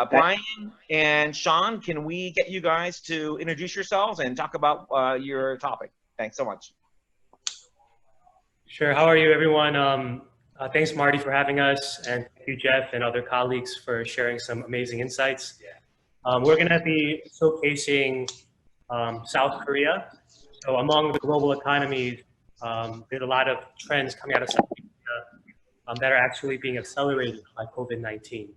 Brian and Sean, can we get you guys to introduce yourselves and talk about your topic? Thanks so much. Sure. How are you, everyone? Thanks, Marty, for having us, and thank you, Jeff, and other colleagues for sharing some amazing insights. We're going to be showcasing South Korea. So among the global economies, there's a lot of trends coming out of South Korea that are actually being accelerated by COVID-19.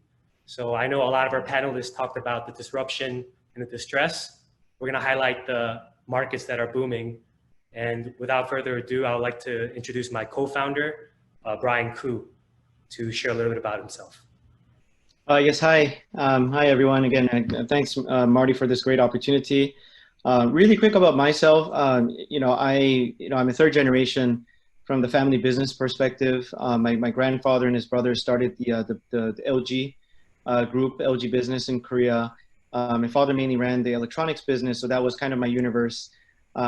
So I know a lot of our panelists talked about the disruption and the distress. We're going to highlight the markets that are booming. And without further ado, I would like to introduce my co-founder, Brian Koo, to share a little bit about himself. Yes, hi. Hi, everyone. Again, thanks, Marty, for this great opportunity. Really quick about myself. I'm a third generation from the family business perspective. My grandfather and his brother started the LG group, LG business in Korea. My father mainly ran the electronics business, so that was kind of my universe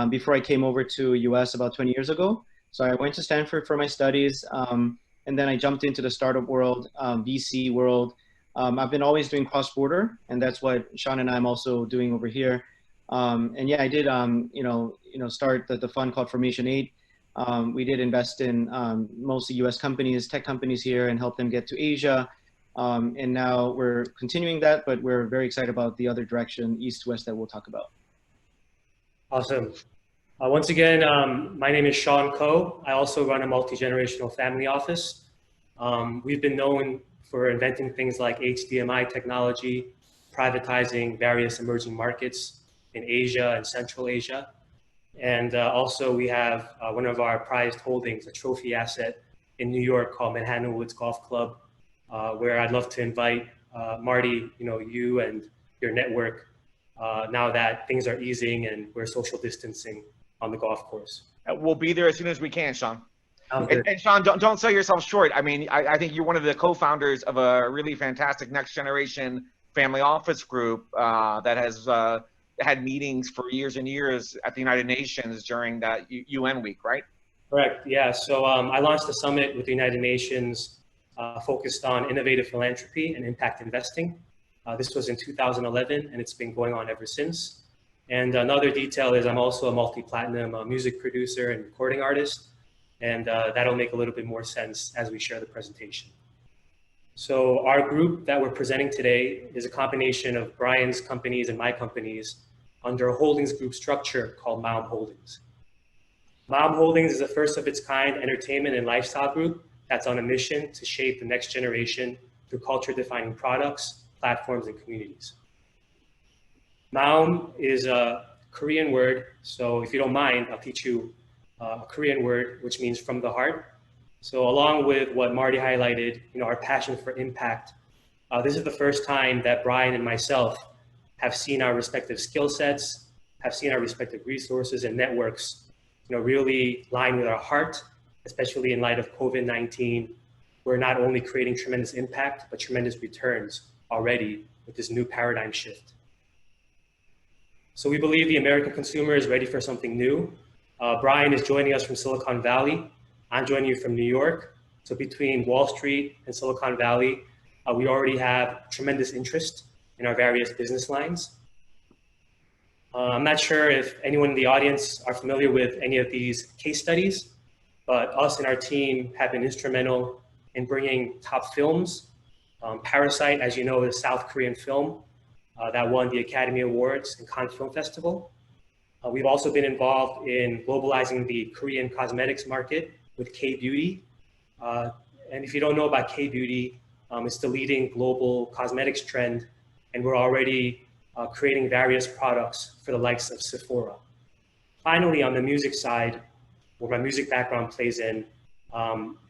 before I came over to US about 20 years ago. So I went to Stanford for my studies, and then I jumped into the startup world, VC world. I've been always doing cross-border, and that's what Sean and I am also doing over here. And yeah, I did, start the fund called Formation 8. We did invest in mostly US companies, tech companies here, and help them get to Asia. And now we're continuing that, but we're very excited about the other direction, east to west, that we'll talk about. Awesome. Once again, my name is Sean Ko. I also run a multi-generational family office. We've been known for inventing things like HDMI technology, privatizing various emerging markets in Asia and Central Asia. And also we have one of our prized holdings, a trophy asset in New York called Manhattan Woods Golf Club, where I'd love to invite Marty, you and your network, now that things are easing and we're social distancing on the golf course. We'll be there as soon as we can, Sean. And Sean, don't sell yourself short. I mean, I think you're one of the co-founders of a really fantastic next generation family office group that has had meetings for years and years at the United Nations during that UN week, right? Correct. Yeah. So I launched a summit with the United Nations focused on innovative philanthropy and impact investing. This was in 2011, and it's been going on ever since. And another detail is I'm also a multi-platinum music producer and recording artist, and that'll make a little bit more sense as we share the presentation. So our group that we're presenting today is a combination of Brian's companies and my companies under a holdings group structure called Maum Holdings. Maum Holdings is a first of its kind entertainment and lifestyle group that's on a mission to shape the next generation through culture-defining products, platforms, and communities. Maum is a Korean word, so if you don't mind, I'll teach you a Korean word, which means from the heart. So along with what Marty highlighted, our passion for impact, this is the first time that Brian and myself have seen our respective skill sets, have seen our respective resources and networks, really line with our heart, especially in light of COVID-19. We're not only creating tremendous impact, but tremendous returns already with this new paradigm shift. So we believe the American consumer is ready for something new. Brian is joining us from Silicon Valley. I'm joining you from New York. So between Wall Street and Silicon Valley, we already have tremendous interest in our various business lines. I'm not sure if anyone in the audience are familiar with any of these case studies, but us and our team have been instrumental in bringing top films. Parasite, as you know, is a South Korean film that won the Academy Awards in Cannes Film Festival. We've also been involved in globalizing the Korean cosmetics market with K-Beauty. And if you don't know about K-Beauty, it's the leading global cosmetics trend, and we're already creating various products for the likes of Sephora. Finally, on the music side, where my music background plays in,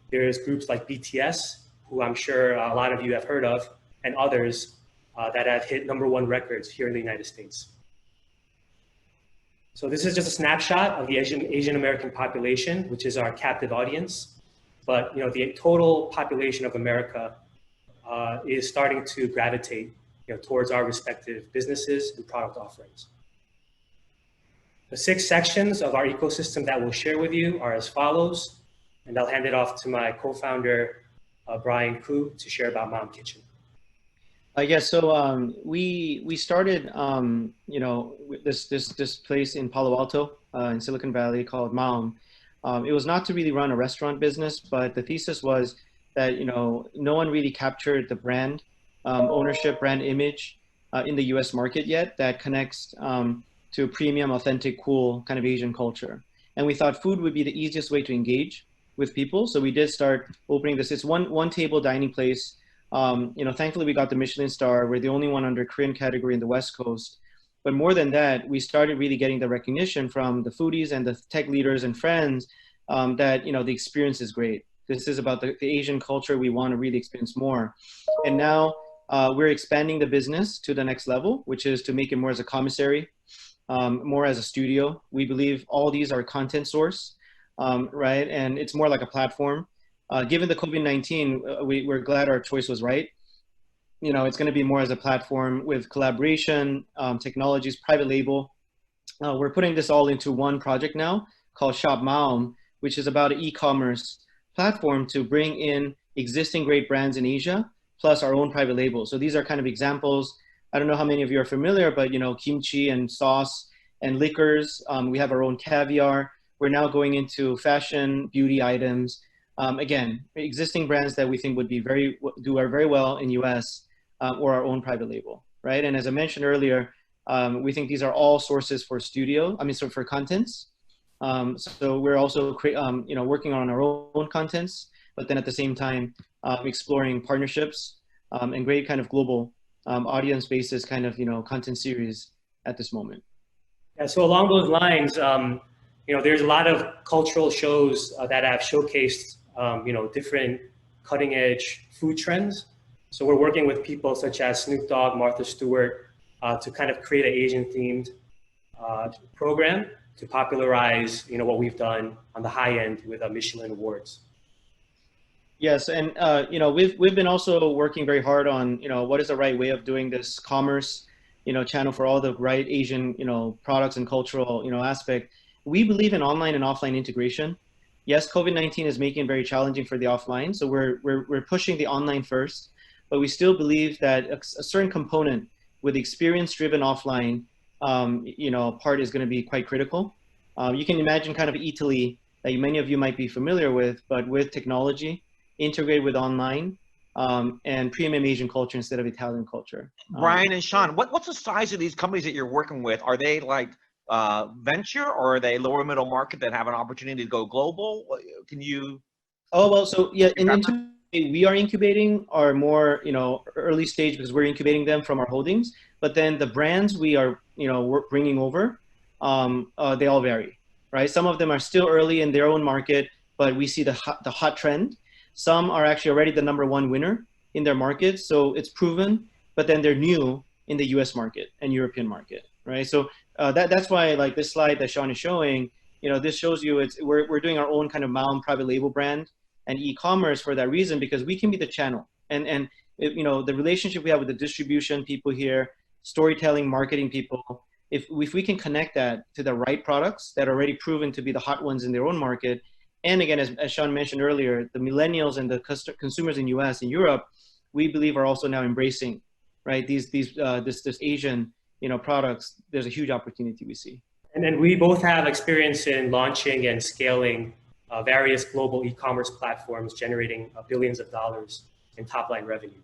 there's groups like BTS, who I'm sure a lot of you have heard of, and others that have hit #1 records here in the United States. So this is just a snapshot of the Asian American population, which is our captive audience. But the total population of America is starting to gravitate towards our respective businesses and product offerings. The 6 sections of our ecosystem that we'll share with you are as follows, and I'll hand it off to my co-founder, Brian Koo, to share about Maum Kitchen. Yes, so we started this place in Palo Alto in Silicon Valley called Maum. It was not to really run a restaurant business, but the thesis was that no one really captured the brand ownership, brand image in the U.S. market yet that connects to premium, authentic, cool kind of Asian culture. And we thought food would be the easiest way to engage with people, so we did start opening this. It's one table dining place. Thankfully we got the Michelin star. We're the only one under Korean category in the West Coast. But more than that, we started really getting the recognition from the foodies and the tech leaders and friends that the experience is great. This is about the Asian culture we want to really experience more. And now we're expanding the business to the next level, which is to make it more as a commissary, more as a studio. We believe all these are content source, right? And it's more like a platform. Given the COVID-19, we're glad our choice was right. It's going to be more as a platform with collaboration, technologies, private label. We're putting this all into one project now called Shop Maum, which is about an e-commerce platform to bring in existing great brands in Asia, plus our own private label. So these are kind of examples. I don't know how many of you are familiar, but kimchi and sauce and liquors. We have our own caviar. We're now going into fashion, beauty items. Again, existing brands that we think would be do very well in US or our own private label, right? And as I mentioned earlier, we think these are all sources for for contents. So we're also working on our own contents, but then at the same time exploring partnerships and great kind of global audience basis kind of content series at this moment. Yeah. So along those lines, there's a lot of cultural shows that have showcased different cutting edge food trends. So we're working with people such as Snoop Dogg, Martha Stewart, to kind of create an Asian themed program to popularize, what we've done on the high end with Michelin awards. Yes, and we've been also working very hard on what is the right way of doing this commerce channel for all the right Asian products and cultural aspect. We believe in online and offline integration. Yes, COVID-19 is making it very challenging for the offline, so we're pushing the online first, but we still believe that a certain component with experience-driven offline, part is going to be quite critical. You can imagine kind of Italy that many of you might be familiar with, but with technology integrated with online and premium Asian culture instead of Italian culture. Brian and Sean, what's the size of these companies that you're working with? Are they like venture, or are they lower middle market that have an opportunity to go global? Can you? Oh, well, so yeah, we are incubating are more early stage because we're incubating them from our holdings. But then the brands we are we're bringing over, they all vary, right? Some of them are still early in their own market, but we see the hot trend. Some are actually already the #1 winner in their market, so it's proven. But then they're new in the U.S. market and European market, right? So that's why, like this slide that Sean is showing, this shows you we're doing our own kind of Maum private label brand and e-commerce for that reason, because we can be the channel and the relationship we have with the distribution people here, storytelling, marketing people. If we can connect that to the right products that are already proven to be the hot ones in their own market, and again, as Sean mentioned earlier, the millennials and the consumers in US and Europe, we believe are also now embracing, right? This Asian products. There's a huge opportunity we see. And then we both have experience in launching and scaling various global e-commerce platforms, generating billions of dollars in top-line revenue.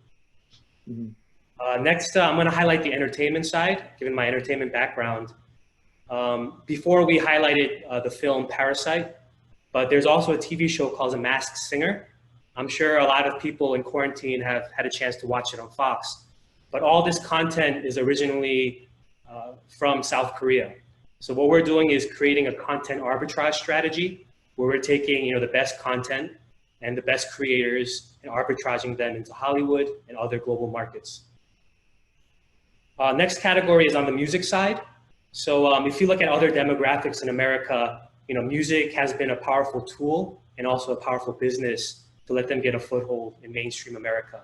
Mm-hmm. Next, I'm going to highlight the entertainment side, given my entertainment background. Before we highlighted the film Parasite, but there's also a TV show called The Masked Singer. I'm sure a lot of people in quarantine have had a chance to watch it on Fox. But all this content is originally from South Korea. So what we're doing is creating a content arbitrage strategy where we're taking the best content and the best creators and arbitraging them into Hollywood and other global markets. Next category is on the music side. So if you look at other demographics in America, music has been a powerful tool and also a powerful business to let them get a foothold in mainstream America.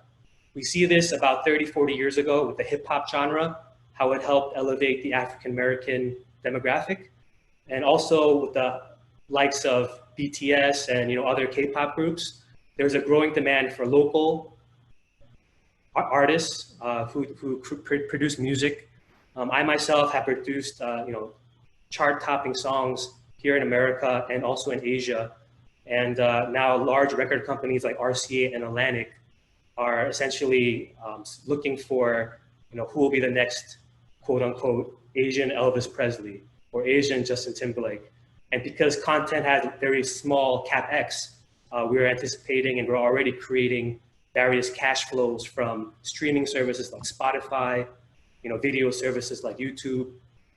We see this about 30, 40 years ago with the hip hop genre, how it helped elevate the African-American demographic, and also with the likes of BTS and other K-pop groups. There's a growing demand for local artists who produce music. I myself have produced, chart-topping songs here in America and also in Asia. And now large record companies like RCA and Atlantic are essentially looking for, who will be the next quote unquote Asian Elvis Presley or Asian Justin Timberlake. And because content has very small CapEx, we're anticipating and we're already creating various cash flows from streaming services like Spotify, video services like YouTube,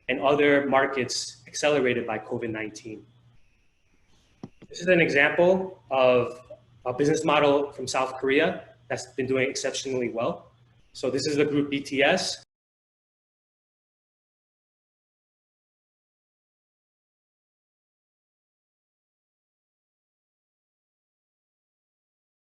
and other markets accelerated by COVID-19. This is an example of a business model from South Korea that's been doing exceptionally well. So this is the group BTS.